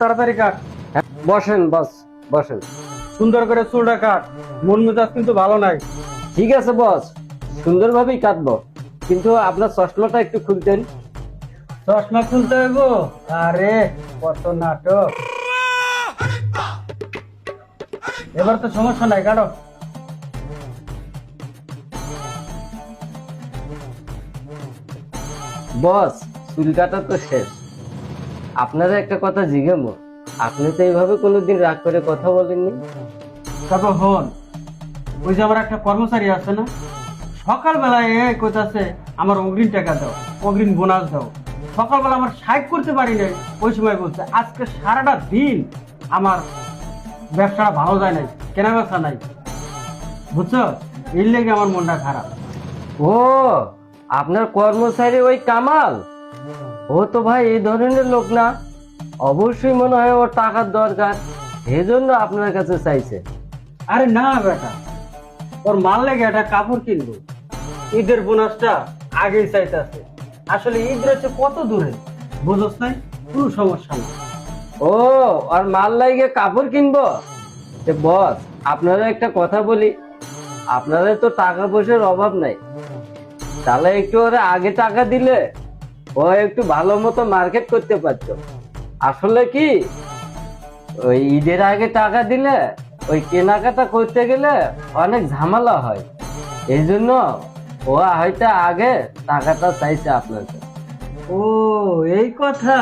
তাড়াতাড়ি কাট। বসেন বস, বসেন। সুন্দর করে চুলটা কাট। মন মেজাজ কিন্তু ভালো নাই। ঠিক আছে বস, সুন্দরভাবেই কাটবো, কিন্তু আপনার চশমাটা একটু খুলতেন। চশমা খুলতে হইব? আরে কত নাটক। এবার তো সমস্যা নাই, কাটো। বস, চুল কাটা তো শেষ। আপনারা একটা কথা জিজ্ঞাসা, আপনি তো এইভাবে কোনোদিন রাগ করে কথা বলেননি। তারপর হন, ওই যে আমার একটা কর্মচারী আছে না, সকালবেলায় এ কইতাছে আমার অগ্রিম টাকা দাও, অগ্রিম বোনাস দাও। সকালবেলা আমার সাইড করতে পারি নাই, ওই সময় বলছে আজকে সারাটা দিন আমার ব্যবসাটা ভালো যায় নাই, কেনা বেচা নাই, বুঝছো? এর লেগে আমার মনটা খারাপ। ও, আপনার কর্মচারী ওই কামাল? ও তো ভাই এই ধরনের লোক না। অবশ্যই মনে হয় ওর টাকার দরকার, এজন্য আপনার কাছে চাইছে। আরে না বেটা, ওর মাল লেগে একটা কাপড় কিনবো, ঈদের বোনাসটা আগেই চাইতেছে। আসলে ঈদ রয়েছে কত দূরে, বুঝোস নাই? কোনো সমস্যা না। ও, আর মাল লাইগে কাপড় কিনবো? বস, আপনারা একটা কথা বলি, আপনাদের তো টাকা পয়সার অভাব নাই, তাহলে একটু ওরা আগে টাকা দিলে ও একটু ভালো মতো মার্কেট করতে পারতো। আসলে কি, ওই ঈদের আগে টাকা দিলে ওই কেনাকাটা করতে গেলে অনেক ঝামেলা হয়, এই জন্য ও হয়তো আগে টাকাটা চাইছে আপনার কাছে। ও, এই কথা।